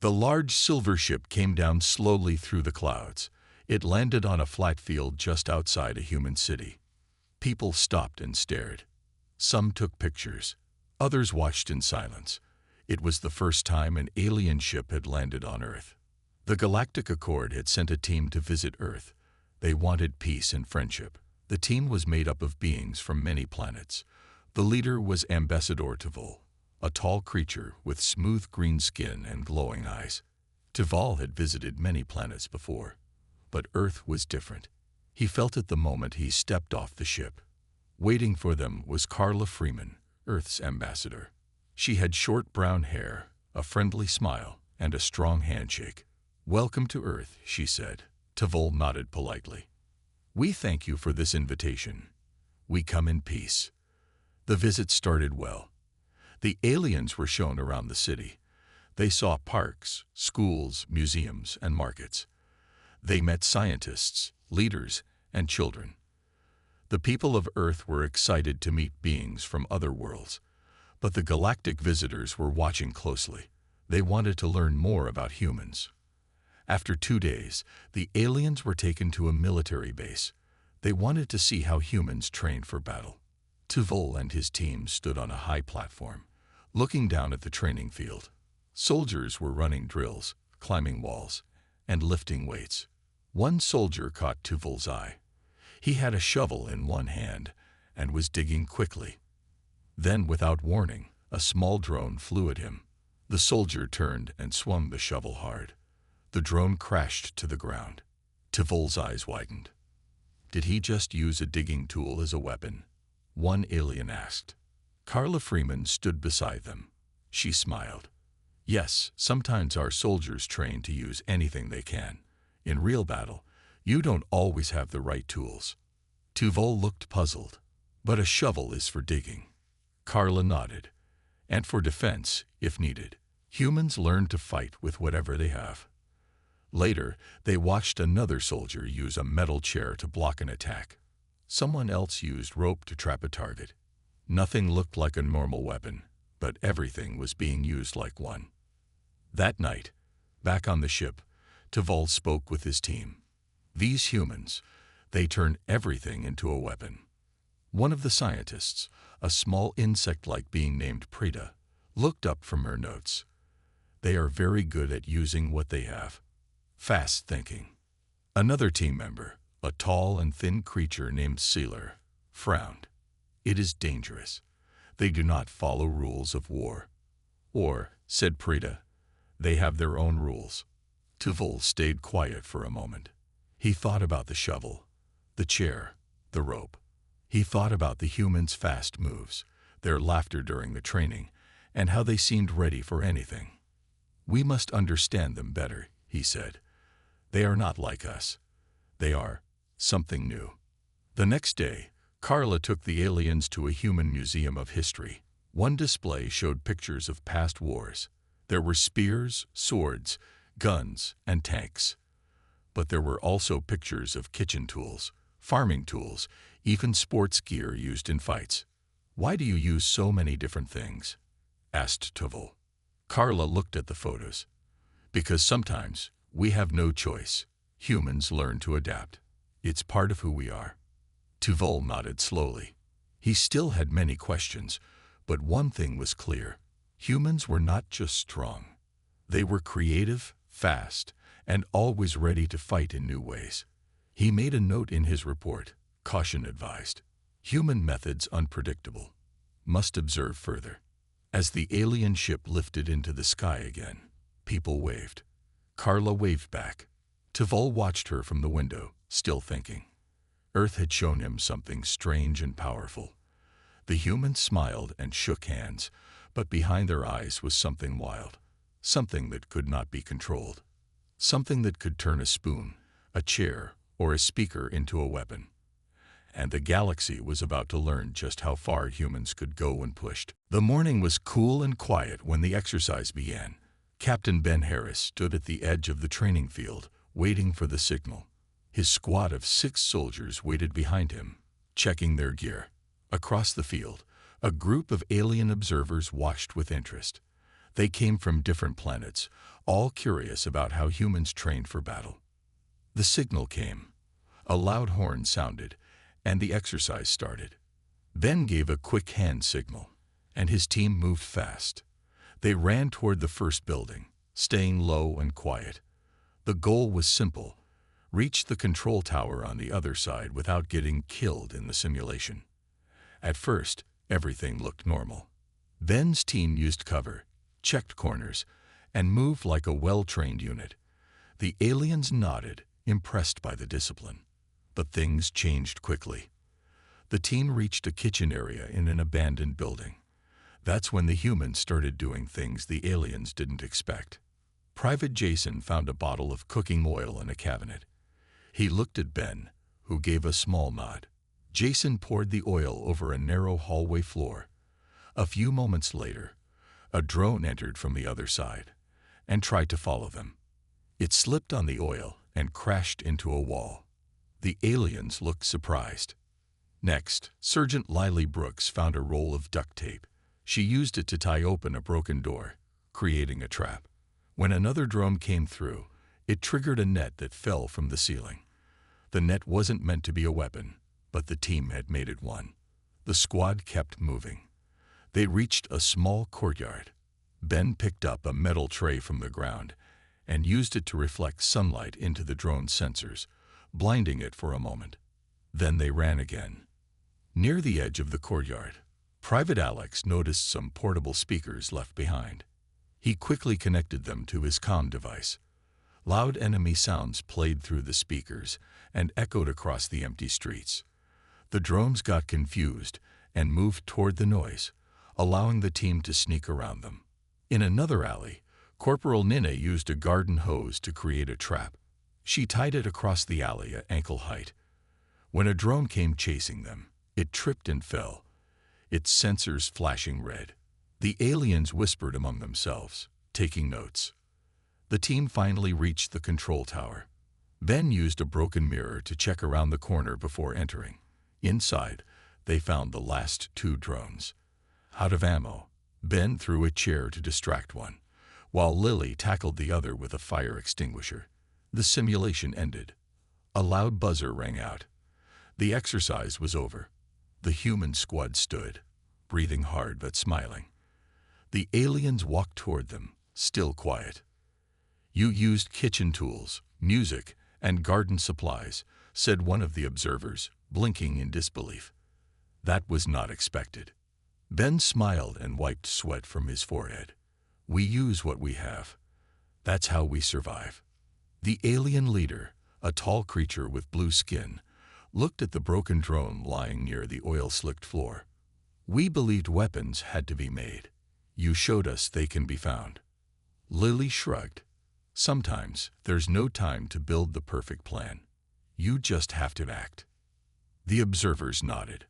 The large silver ship came down slowly through the clouds. It landed on a flat field just outside a human city. People stopped and stared. Some took pictures. Others watched in silence. It was the first time an alien ship had landed on Earth. The Galactic Accord had sent a team to visit Earth. They wanted peace and friendship. The team was made up of beings from many planets. The leader was Ambassador Tvol, a tall creature with smooth green skin and glowing eyes. Tvol had visited many planets before, but Earth was different. He felt it the moment he stepped off the ship. Waiting for them was Carla Freeman, Earth's ambassador. She had short brown hair, a friendly smile, and a strong handshake. "Welcome to Earth," she said. Tvol nodded politely. "We thank you for this invitation. We come in peace." The visit started well. The aliens were shown around the city. They saw parks, schools, museums, and markets. They met scientists, leaders, and children. The people of Earth were excited to meet beings from other worlds, but the galactic visitors were watching closely. They wanted to learn more about humans. After 2 days, the aliens were taken to a military base. They wanted to see how humans trained for battle. Tvol and his team stood on a high platform, looking down at the training field. Soldiers were running drills, climbing walls, and lifting weights. One soldier caught Tvol's eye. He had a shovel in one hand and was digging quickly. Then, without warning, a small drone flew at him. The soldier turned and swung the shovel hard. The drone crashed to the ground. Tvol's eyes widened. Did he just use a digging tool as a weapon? One alien asked. Carla Freeman stood beside them. She smiled. Yes, sometimes our soldiers train to use anything they can. In real battle, you don't always have the right tools. Tvol looked puzzled. But a shovel is for digging. Carla nodded. And for defense, if needed. Humans learn to fight with whatever they have. Later, they watched another soldier use a metal chair to block an attack. Someone else used rope to trap a target. Nothing looked like a normal weapon, but everything was being used like one. That night, back on the ship, Tvol spoke with his team. These humans, they turn everything into a weapon. One of the scientists, a small insect-like being named Prita, looked up from her notes. They are very good at using what they have. Fast thinking. Another team member, a tall and thin creature named Sealer, frowned. It is dangerous. They do not follow rules of war. Or, said Prita, they have their own rules. Tvol stayed quiet for a moment. He thought about the shovel, the chair, the rope. He thought about the humans' fast moves, their laughter during the training, and how they seemed ready for anything. We must understand them better, he said. They are not like us. They are something new. The next day, Carla took the aliens to a human museum of history. One display showed pictures of past wars. There were spears, swords, guns, and tanks. But there were also pictures of kitchen tools, farming tools, even sports gear used in fights. "Why do you use so many different things?" asked Tvol. Carla looked at the photos. "Because sometimes we have no choice. Humans learn to adapt. It's part of who we are." Tvol nodded slowly. He still had many questions, but one thing was clear. Humans were not just strong. They were creative, fast, and always ready to fight in new ways. He made a note in his report. Caution advised. Human methods unpredictable. Must observe further. As the alien ship lifted into the sky again, people waved. Carla waved back. Tvol watched her from the window, still thinking. Earth had shown him something strange and powerful. The humans smiled and shook hands, but behind their eyes was something wild. Something that could not be controlled. Something that could turn a spoon, a chair, or a speaker into a weapon. And the galaxy was about to learn just how far humans could go when pushed. The morning was cool and quiet when the exercise began. Captain Ben Harris stood at the edge of the training field, waiting for the signal. His squad of 6 soldiers waited behind him, checking their gear. Across the field, a group of alien observers watched with interest. They came from different planets, all curious about how humans trained for battle. The signal came. A loud horn sounded, and the exercise started. Ben gave a quick hand signal, and his team moved fast. They ran toward the first building, staying low and quiet. The goal was simple: reach the control tower on the other side without getting killed in the simulation. At first, everything looked normal. Ben's team used cover, checked corners, and moved like a well-trained unit. The aliens nodded, impressed by the discipline. But things changed quickly. The team reached a kitchen area in an abandoned building. That's when the humans started doing things the aliens didn't expect. Private Jason found a bottle of cooking oil in a cabinet. He looked at Ben, who gave a small nod. Jason poured the oil over a narrow hallway floor. A few moments later, a drone entered from the other side and tried to follow them. It slipped on the oil and crashed into a wall. The aliens looked surprised. Next, Sergeant Lily Brooks found a roll of duct tape. She used it to tie open a broken door, creating a trap. When another drone came through, it triggered a net that fell from the ceiling. The net wasn't meant to be a weapon, but the team had made it one. The squad kept moving. They reached a small courtyard. Ben picked up a metal tray from the ground and used it to reflect sunlight into the drone's sensors, blinding it for a moment. Then they ran again. Near the edge of the courtyard, Private Alex noticed some portable speakers left behind. He quickly connected them to his comm device. Loud enemy sounds played through the speakers and echoed across the empty streets. The drones got confused and moved toward the noise, allowing the team to sneak around them. In another alley, Corporal Nina used a garden hose to create a trap. She tied it across the alley at ankle height. When a drone came chasing them, it tripped and fell, its sensors flashing red. The aliens whispered among themselves, taking notes. The team finally reached the control tower. Ben used a broken mirror to check around the corner before entering. Inside, they found the last two drones. Out of ammo, Ben threw a chair to distract one, while Lily tackled the other with a fire extinguisher. The simulation ended. A loud buzzer rang out. The exercise was over. The human squad stood, breathing hard but smiling. The aliens walked toward them, still quiet. "You used kitchen tools, music, and garden supplies," said one of the observers, blinking in disbelief. That was not expected. Ben smiled and wiped sweat from his forehead. "We use what we have. That's how we survive." The alien leader, a tall creature with blue skin, looked at the broken drone lying near the oil-slicked floor. "We believed weapons had to be made. You showed us they can be found." Lily shrugged. "Sometimes there's no time to build the perfect plan. You just have to act." The observers nodded.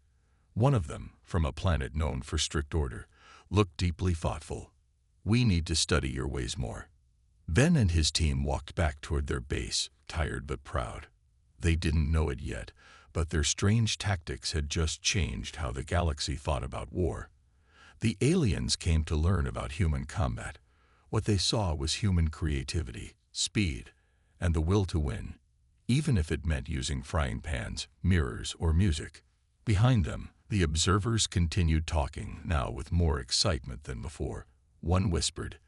One of them, from a planet known for strict order, looked deeply thoughtful. "We need to study your ways more." Ben and his team walked back toward their base, tired but proud. They didn't know it yet, but their strange tactics had just changed how the galaxy thought about war. The aliens came to learn about human combat. What they saw was human creativity, speed, and the will to win, even if it meant using frying pans, mirrors, or music. Behind them, the observers continued talking, now with more excitement than before. One whispered,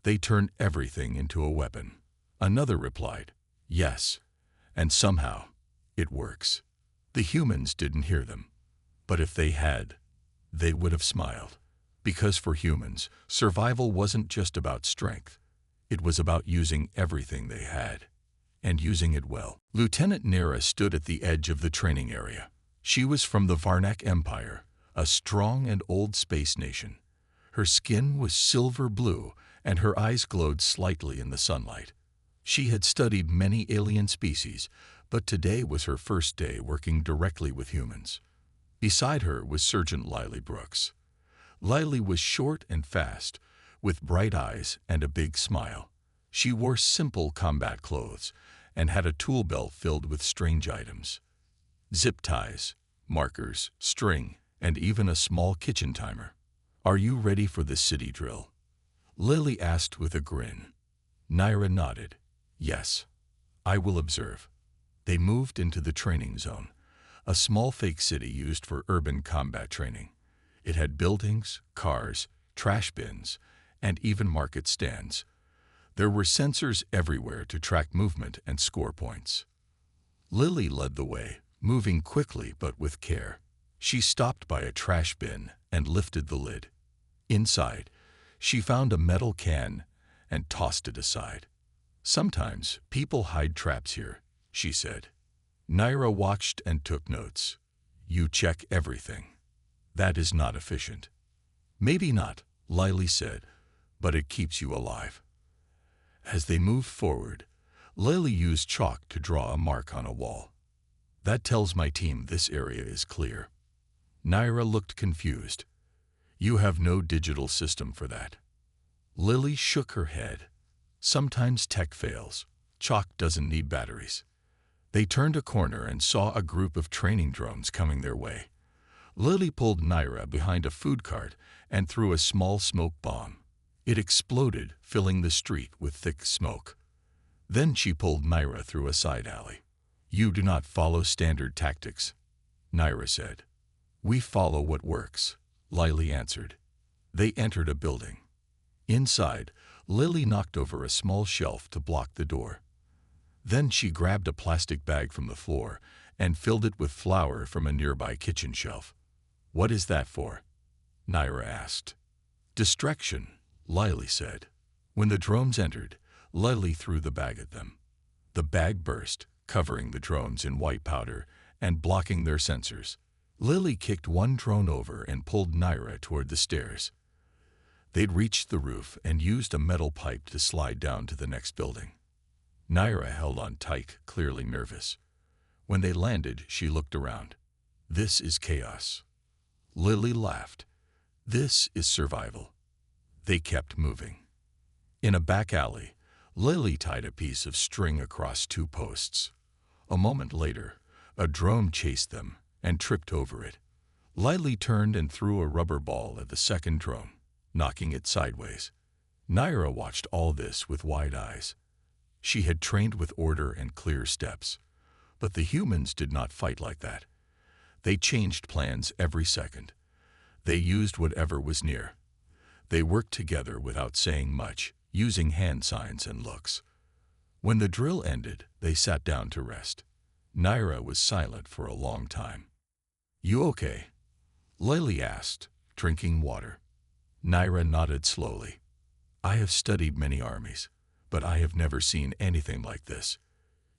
"They turn everything into a weapon." Another replied, "Yes, and somehow it works." The humans didn't hear them, but if they had, they would have smiled. Because for humans, survival wasn't just about strength. It was about using everything they had, and using it well. Lieutenant Nera stood at the edge of the training area. She was from the Varnak Empire, a strong and old space nation. Her skin was silver blue, and her eyes glowed slightly in the sunlight. She had studied many alien species, but today was her first day working directly with humans. Beside her was Sergeant Lily Brooks. Lily was short and fast, with bright eyes and a big smile. She wore simple combat clothes and had a tool belt filled with strange items. Zip ties, markers, string, and even a small kitchen timer. "Are you ready for the city drill?" Lily asked with a grin. Naira nodded. Yes, I will observe. They moved into the training zone, a small fake city used for urban combat training. It had buildings, cars, trash bins, and even market stands. There were sensors everywhere to track movement and score points. Lily led the way, moving quickly but with care. She stopped by a trash bin and lifted the lid. Inside, she found a metal can and tossed it aside. Sometimes people hide traps here, she said. Naira watched and took notes. You check everything. That is not efficient. Maybe not, Lily said, but it keeps you alive. As they moved forward, Lily used chalk to draw a mark on a wall. That tells my team this area is clear. Naira looked confused. You have no digital system for that. Lily shook her head. Sometimes tech fails. Chalk doesn't need batteries. They turned a corner and saw a group of training drones coming their way. Lily pulled Naira behind a food cart and threw a small smoke bomb. It exploded, filling the street with thick smoke. Then she pulled Naira through a side alley. You do not follow standard tactics, Naira said. We follow what works, Lily answered. They entered a building. Inside, Lily knocked over a small shelf to block the door. Then she grabbed a plastic bag from the floor and filled it with flour from a nearby kitchen shelf. What is that for? Naira asked. Distraction, Lily said. When the drones entered, Lily threw the bag at them. The bag burst, covering the drones in white powder and blocking their sensors. Lily kicked one drone over and pulled Naira toward the stairs. They'd reached the roof and used a metal pipe to slide down to the next building. Naira held on tight, clearly nervous. When they landed, she looked around. This is chaos. Lily laughed. This is survival. They kept moving. In a back alley, Lily tied a piece of string across two posts. A moment later, a drone chased them and tripped over it. Lily turned and threw a rubber ball at the second drone, knocking it sideways. Naira watched all this with wide eyes. She had trained with order and clear steps. But the humans did not fight like that. They changed plans every second. They used whatever was near. They worked together without saying much, using hand signs and looks. When the drill ended, they sat down to rest. Naira was silent for a long time. You okay? Lily asked, drinking water. Naira nodded slowly. I have studied many armies, but I have never seen anything like this.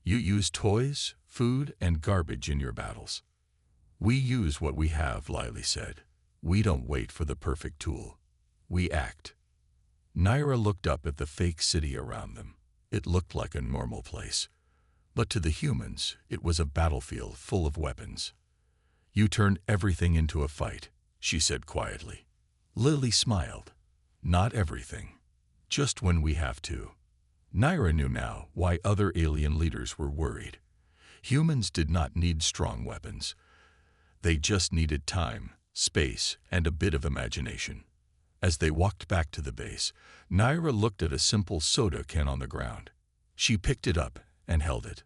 You use toys, food, and garbage in your battles. We use what we have, Lily said. We don't wait for the perfect tool. We act. Naira looked up at the fake city around them. It looked like a normal place. But to the humans, it was a battlefield full of weapons. You turned everything into a fight, she said quietly. Lily smiled. Not everything. Just when we have to. Naira knew now why other alien leaders were worried. Humans did not need strong weapons. They just needed time, space, and a bit of imagination. As they walked back to the base, Naira looked at a simple soda can on the ground. She picked it up and held it.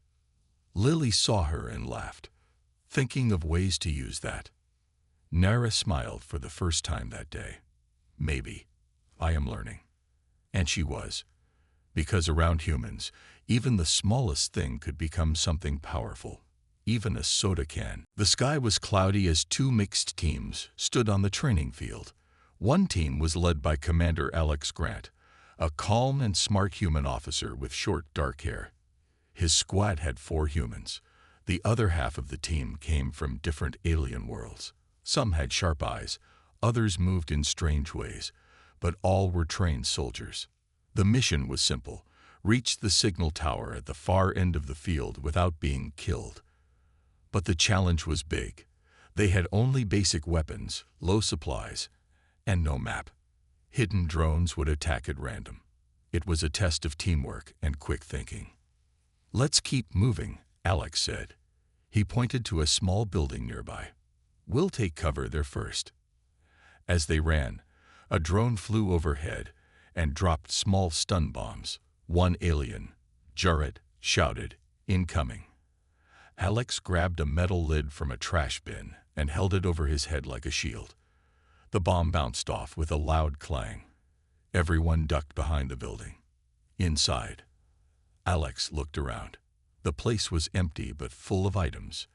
Lily saw her and laughed, thinking of ways to use that. Naira smiled for the first time that day. Maybe. I am learning. And she was. Because around humans, even the smallest thing could become something powerful. Even a soda can. The sky was cloudy as two mixed teams stood on the training field. One team was led by Commander Alex Grant, a calm and smart human officer with short, dark hair. His squad had 4 humans. The other half of the team came from different alien worlds. Some had sharp eyes, others moved in strange ways, but all were trained soldiers. The mission was simple: reach the signal tower at the far end of the field without being killed. But the challenge was big. They had only basic weapons, low supplies, and no map. Hidden drones would attack at random. It was a test of teamwork and quick thinking. Let's keep moving, Alex said. He pointed to a small building nearby. We'll take cover there first. As they ran, a drone flew overhead and dropped small stun bombs. One alien, Jarrett, shouted, "Incoming." Alex grabbed a metal lid from a trash bin and held it over his head like a shield. The bomb bounced off with a loud clang. Everyone ducked behind the building. Inside, Alex looked around. The place was empty but full of items.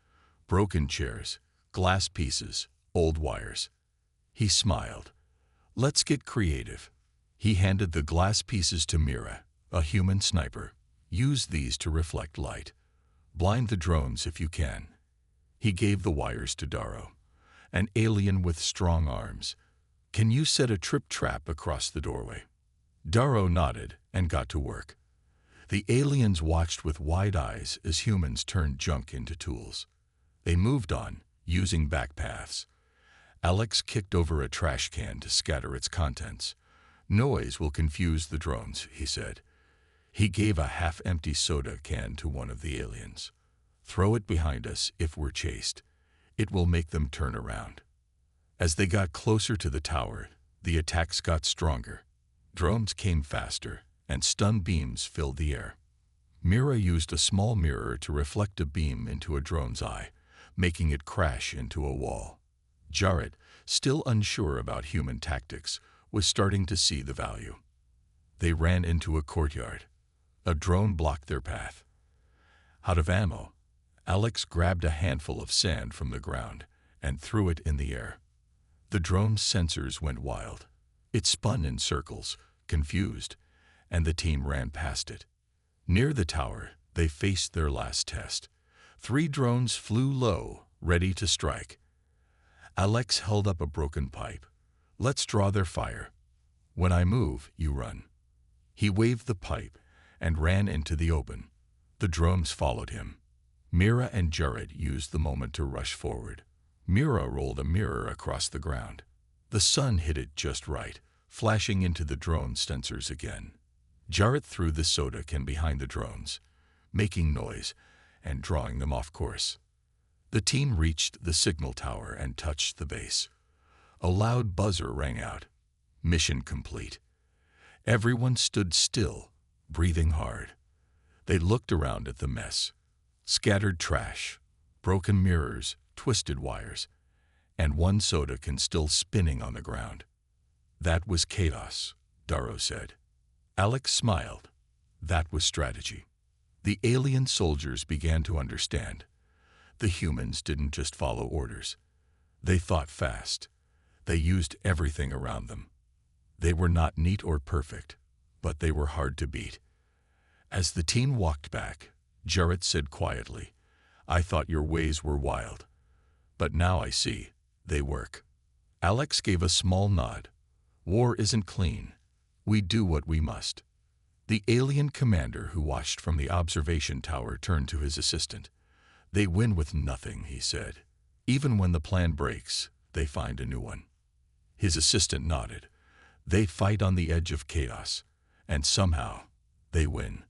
Broken chairs, glass pieces, old wires. He smiled. "Let's get creative." He handed the glass pieces to Mira, a human sniper. "Use these to reflect light. Blind the drones if you can." He gave the wires to Darrow, an alien with strong arms. "Can you set a trip trap across the doorway?" Darrow nodded and got to work. The aliens watched with wide eyes as humans turned junk into tools. They moved on, using back paths. Alex kicked over a trash can to scatter its contents. "Noise will confuse the drones," he said. He gave a half-empty soda can to one of the aliens. "Throw it behind us if we're chased. It will make them turn around." As they got closer to the tower, the attacks got stronger. Drones came faster, and stun beams filled the air. Mira used a small mirror to reflect a beam into a drone's eye, making it crash into a wall. Jarrett, still unsure about human tactics, was starting to see the value. They ran into a courtyard. A drone blocked their path. Out of ammo, Alex grabbed a handful of sand from the ground and threw it in the air. The drone's sensors went wild. It spun in circles, confused, and the team ran past it. Near the tower, they faced their last test. 3 drones flew low, ready to strike. Alex held up a broken pipe. "Let's draw their fire. When I move, you run." He waved the pipe and ran into the open. The drones followed him. Mira and Jarrett used the moment to rush forward. Mira rolled a mirror across the ground. The sun hit it just right, flashing into the drone sensors again. Jarrett threw the soda can behind the drones, making noise and drawing them off course. The team reached the signal tower and touched the base. A loud buzzer rang out. Mission complete. Everyone stood still, breathing hard. They looked around at the mess. Scattered trash, broken mirrors, twisted wires, and one soda can still spinning on the ground. "That was chaos," Darrow said. Alex smiled. That was strategy. The alien soldiers began to understand. The humans didn't just follow orders. They thought fast. They used everything around them. They were not neat or perfect, but they were hard to beat. As the team walked back, Jarrett said quietly, "I thought your ways were wild, but now I see they work." Alex gave a small nod. "War isn't clean. We do what we must." The alien commander who watched from the observation tower turned to his assistant. "They win with nothing," he said. "Even when the plan breaks, they find a new one." His assistant nodded. "They fight on the edge of chaos, and somehow they win."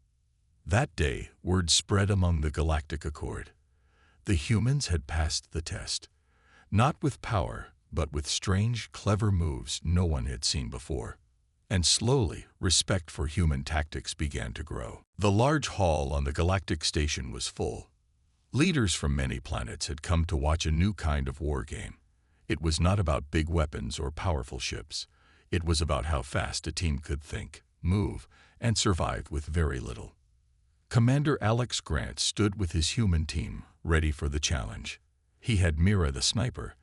That day, word spread among the Galactic Accord. The humans had passed the test, not with power, but with strange, clever moves no one had seen before. And slowly, respect for human tactics began to grow. The large hall on the Galactic Station was full. Leaders from many planets had come to watch a new kind of war game. It was not about big weapons or powerful ships. It was about how fast a team could think, move, and survive with very little. Commander Alex Grant stood with his human team, ready for the challenge. He had Mira the sniper,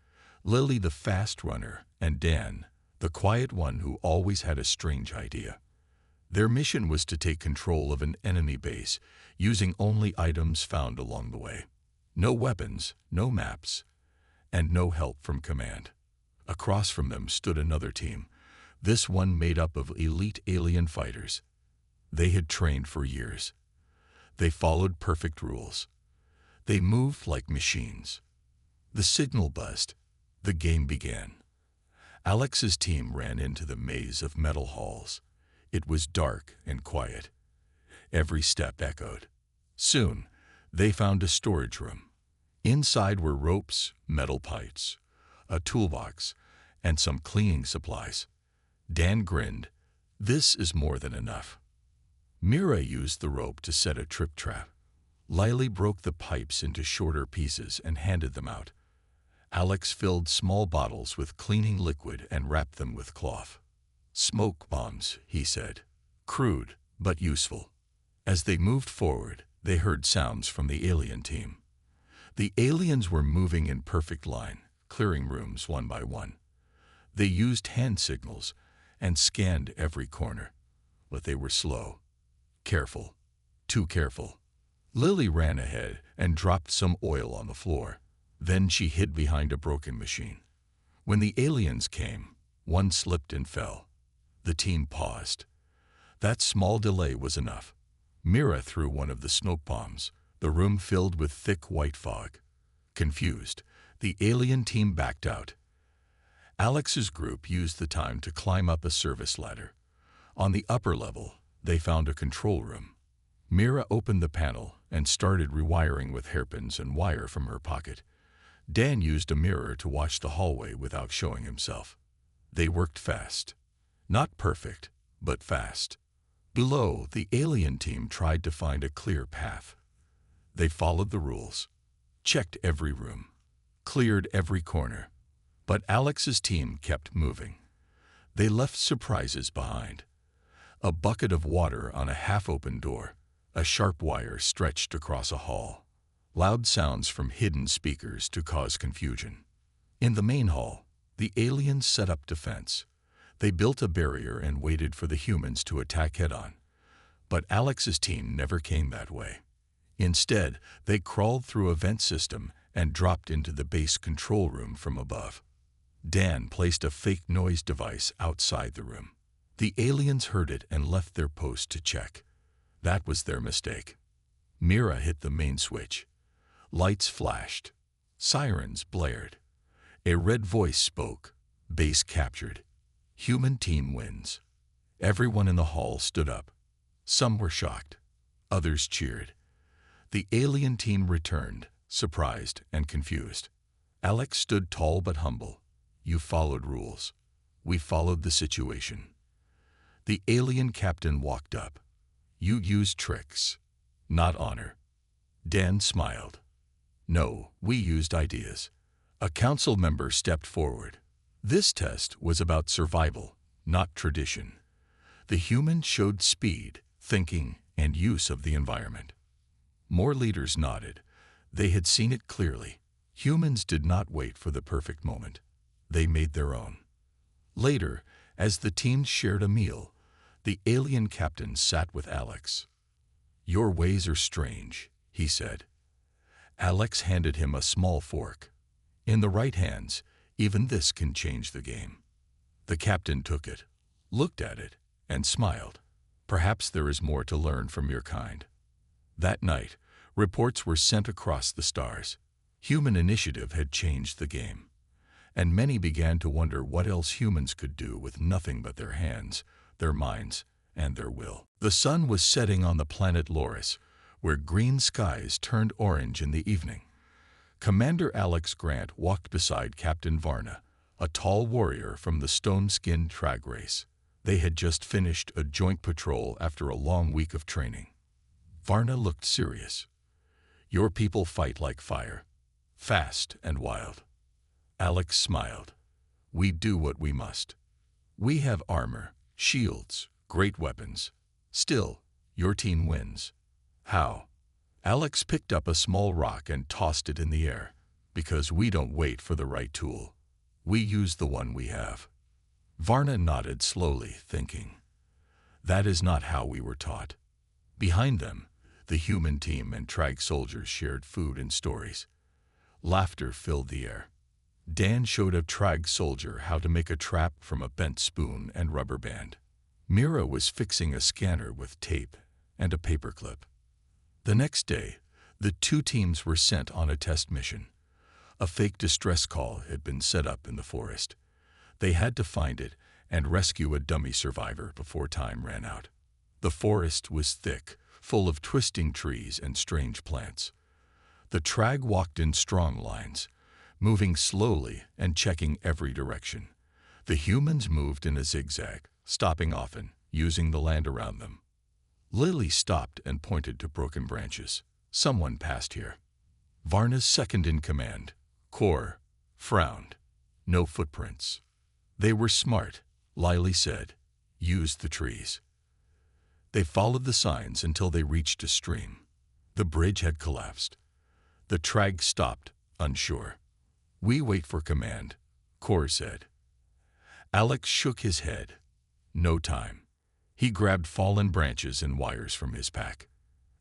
Lily the fast runner, and Dan, the quiet one who always had a strange idea. Their mission was to take control of an enemy base, using only items found along the way. No weapons, no maps, and no help from command. Across from them stood another team, this one made up of elite alien fighters. They had trained for years. They followed perfect rules. They moved like machines. The signal buzzed. The game began. Alex's team ran into the maze of metal halls. It was dark and quiet. Every step echoed. Soon, they found a storage room. Inside were ropes, metal pipes, a toolbox, and some cleaning supplies. Dan grinned. This is more than enough. Mira used the rope to set a trip trap. Lily broke the pipes into shorter pieces and handed them out. Alex filled small bottles with cleaning liquid and wrapped them with cloth. Smoke bombs, he said. Crude, but useful. As they moved forward, they heard sounds from the alien team. The aliens were moving in perfect line, clearing rooms one by one. They used hand signals and scanned every corner. But they were slow. Careful. Too careful. Lily ran ahead and dropped some oil on the floor. Then she hid behind a broken machine. When the aliens came, one slipped and fell. The team paused. That small delay was enough. Mira threw one of the smoke bombs. The room filled with thick white fog. Confused, the alien team backed out. Alex's group used the time to climb up a service ladder. On the upper level, they found a control room. Mira opened the panel and started rewiring with hairpins and wire from her pocket. Dan used a mirror to watch the hallway without showing himself. They worked fast. Not perfect, but fast. Below, the alien team tried to find a clear path. They followed the rules, checked every room, cleared every corner. But Alex's team kept moving. They left surprises behind. A bucket of water on a half-open door, a sharp wire stretched across a hall. Loud sounds from hidden speakers to cause confusion. In the main hall, the aliens set up defense. They built a barrier and waited for the humans to attack head-on. But Alex's team never came that way. Instead, they crawled through a vent system and dropped into the base control room from above. Dan placed a fake noise device outside the room. The aliens heard it and left their post to check. That was their mistake. Mira hit the main switch. Lights flashed. Sirens blared. A red voice spoke. Base captured. Human team wins. Everyone in the hall stood up. Some were shocked. Others cheered. The alien team returned, surprised and confused. Alex stood tall but humble. You followed rules. We followed the situation. The alien captain walked up. You used tricks, not honor. Dan smiled. No, we used ideas. A council member stepped forward. This test was about survival, not tradition. The humans showed speed, thinking, and use of the environment. More leaders nodded. They had seen it clearly. Humans did not wait for the perfect moment. They made their own. Later, as the teams shared a meal, the alien captain sat with Alex. Your ways are strange, he said. Alex handed him a small fork. In the right hands, even this can change the game. The captain took it, looked at it, and smiled. Perhaps there is more to learn from your kind. That night, reports were sent across the stars. Human initiative had changed the game. And many began to wonder what else humans could do with nothing but their hands, their minds, and their will. The sun was setting on the planet Loris, where green skies turned orange in the evening. Commander Alex Grant walked beside Captain Varna, a tall warrior from the stone-skinned Trag race. They had just finished a joint patrol after a long week of training. Varna looked serious. Your people fight like fire, fast and wild. Alex smiled. We do what we must. We have armor, shields, great weapons. Still, your team wins. How? Alex picked up a small rock and tossed it in the air. Because we don't wait for the right tool. We use the one we have. Varna nodded slowly, thinking. That is not how we were taught. Behind them, the human team and Trag soldiers shared food and stories. Laughter filled the air. Dan showed a Trag soldier how to make a trap from a bent spoon and rubber band. Mira was fixing a scanner with tape and a paperclip. The next day, the two teams were sent on a test mission. A fake distress call had been set up in the forest. They had to find it and rescue a dummy survivor before time ran out. The forest was thick, full of twisting trees and strange plants. The Trag walked in strong lines, moving slowly and checking every direction. The humans moved in a zigzag, stopping often, using the land around them. Lily stopped and pointed to broken branches. Someone passed here. Varna's second-in-command, Kor, frowned. No footprints. They were smart, Lily said. Used the trees. They followed the signs until they reached a stream. The bridge had collapsed. The trag stopped, unsure. We wait for command, Kor said. Alex shook his head. No time. He grabbed fallen branches and wires from his pack.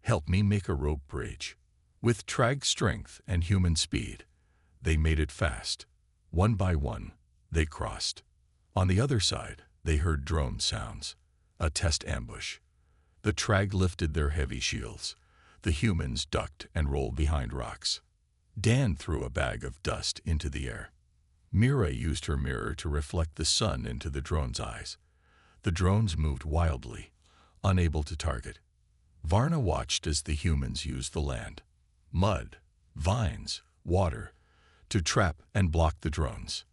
Help me make a rope bridge. With trag strength and human speed, they made it fast. One by one, they crossed. On the other side, they heard drone sounds. A test ambush. The trag lifted their heavy shields. The humans ducked and rolled behind rocks. Dan threw a bag of dust into the air. Mira used her mirror to reflect the sun into the drone's eyes. The drones moved wildly, unable to target. Varna watched as the humans used the land, mud, vines, water, to trap and block the drones.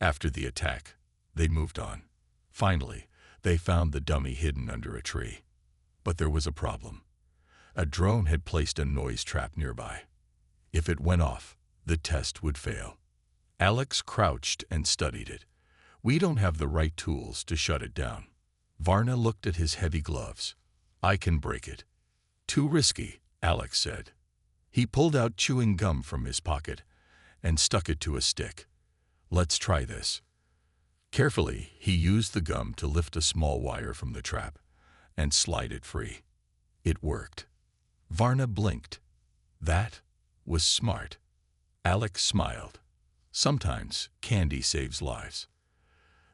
After the attack, they moved on. Finally, they found the dummy hidden under a tree. But there was a problem. A drone had placed a noise trap nearby. If it went off, the test would fail. Alex crouched and studied it. We don't have the right tools to shut it down. Varna looked at his heavy gloves. I can break it. Too risky, Alex said. He pulled out chewing gum from his pocket and stuck it to a stick. Let's try this. Carefully, he used the gum to lift a small wire from the trap and slide it free. It worked. Varna blinked. That was smart. Alex smiled. Sometimes candy saves lives.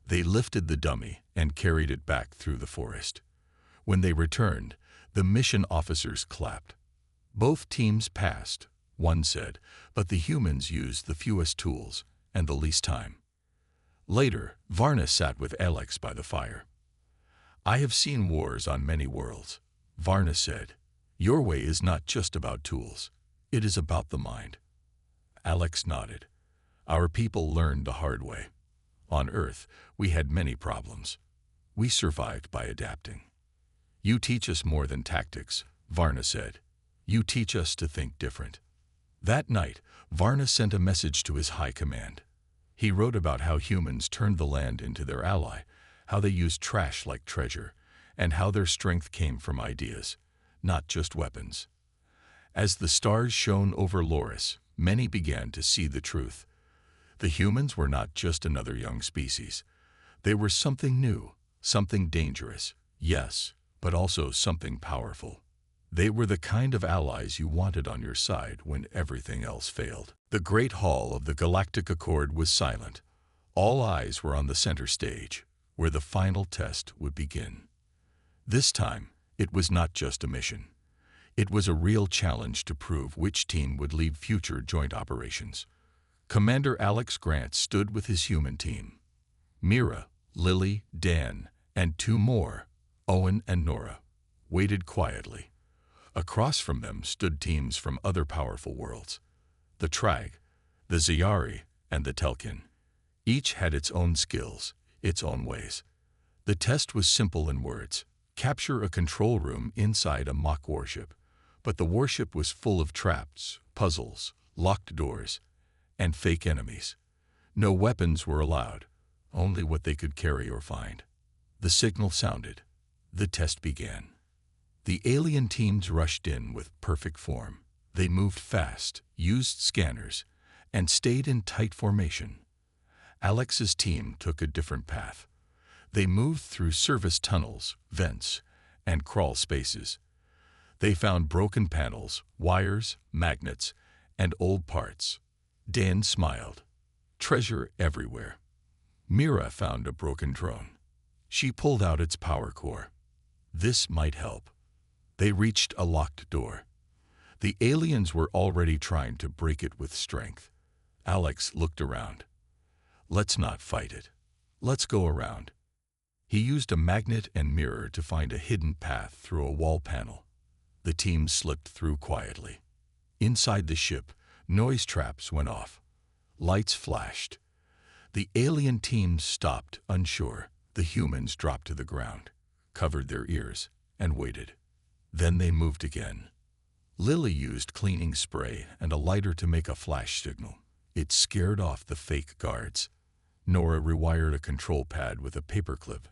They lifted the dummy and carried it back through the forest. When they returned, the mission officers clapped. Both teams passed, one said, but the humans used the fewest tools and the least time. Later, Varna sat with Alex by the fire. I have seen wars on many worlds, Varna said. Your way is not just about tools. It is about the mind. Alex nodded. Our people learned the hard way. On Earth, we had many problems. We survived by adapting. You teach us more than tactics, Varna said. You teach us to think different. That night, Varna sent a message to his high command. He wrote about how humans turned the land into their ally, how they used trash like treasure, and how their strength came from ideas, not just weapons. As the stars shone over Loris, many began to see the truth. The humans were not just another young species. They were something new, something dangerous, yes, but also something powerful. They were the kind of allies you wanted on your side when everything else failed. The great hall of the Galactic Accord was silent. All eyes were on the center stage, where the final test would begin. This time, it was not just a mission. It was a real challenge to prove which team would lead future joint operations. Commander Alex Grant stood with his human team. Mira, Lily, Dan, and two more, Owen and Nora, waited quietly. Across from them stood teams from other powerful worlds. The Trag, the Ziyari, and the Telkin. Each had its own skills, its own ways. The test was simple in words. Capture a control room inside a mock warship. But the warship was full of traps, puzzles, locked doors, and fake enemies. No weapons were allowed, only what they could carry or find. The signal sounded. The test began. The alien teams rushed in with perfect form. They moved fast, used scanners, and stayed in tight formation. Alex's team took a different path. They moved through service tunnels, vents, and crawl spaces. They found broken panels, wires, magnets, and old parts. Dan smiled. Treasure everywhere. Mira found a broken drone. She pulled out its power core. This might help. They reached a locked door. The aliens were already trying to break it with strength. Alex looked around. Let's not fight it. Let's go around. He used a magnet and mirror to find a hidden path through a wall panel. The team slipped through quietly. Inside the ship, noise traps went off. Lights flashed. The alien team stopped, unsure. The humans dropped to the ground. covered their ears and waited. Then they moved again. Lily used cleaning spray and a lighter to make a flash signal. It scared off the fake guards. Nora rewired a control pad with a paperclip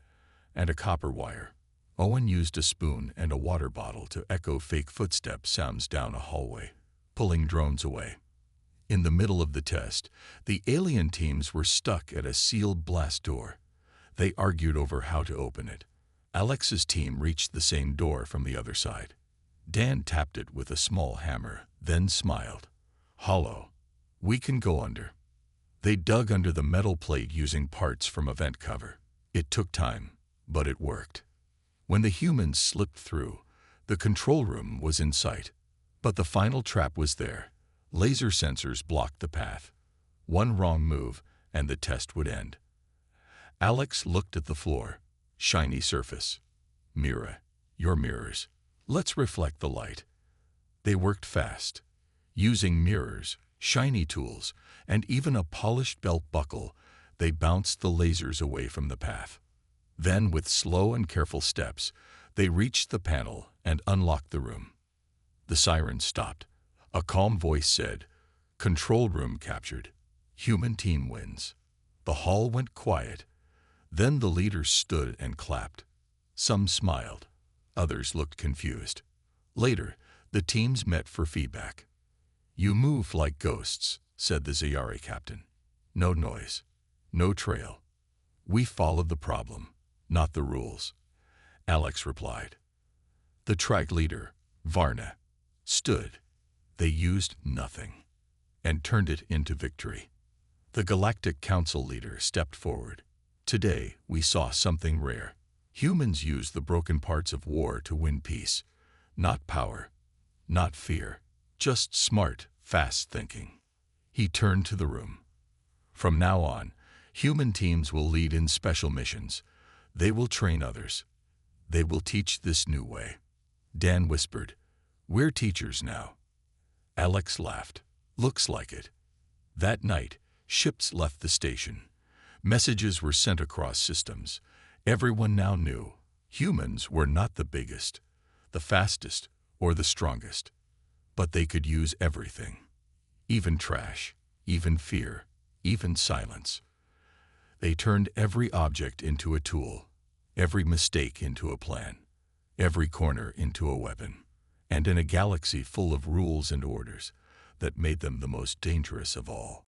and a copper wire. Owen used a spoon and a water bottle to echo fake footstep sounds down a hallway, pulling drones away. In the middle of the test, the alien teams were stuck at a sealed blast door. They argued over how to open it. Alex's team reached the same door from the other side. Dan tapped it with a small hammer, then smiled. "Hollow. We can go under." They dug under the metal plate using parts from a vent cover. It took time, but it worked. When the humans slipped through, the control room was in sight. But the final trap was there. Laser sensors blocked the path. One wrong move, and the test would end. Alex looked at the floor. Shiny surface. "Mirror. Your mirrors. Let's reflect the light." They worked fast. Using mirrors, shiny tools, and even a polished belt buckle, they bounced the lasers away from the path. Then, with slow and careful steps, they reached the panel and unlocked the room. The siren stopped. A calm voice said, "Control room captured. Human team wins." The hall went quiet. Then the leaders stood and clapped. Some smiled. Others looked confused. Later, the teams met for feedback. "You move like ghosts," said the Zayari captain. "No noise. No trail. We followed the problem, not the rules." Alex replied. The track leader, Varna, stood. They used nothing and turned it into victory. The Galactic Council leader stepped forward. "Today, we saw something rare. Humans use the broken parts of war to win peace. Not power, not fear, just smart, fast thinking." He turned to the room. "From now on, human teams will lead in special missions. They will train others. They will teach this new way." Dan whispered, "We're teachers now." Alex laughed. "Looks like it." That night, ships left the station. Messages were sent across systems. Everyone now knew humans were not the biggest, the fastest, or the strongest, but they could use everything. Even trash, even fear, even silence. They turned every object into a tool, every mistake into a plan, every corner into a weapon. And in a galaxy full of rules and orders, that made them the most dangerous of all.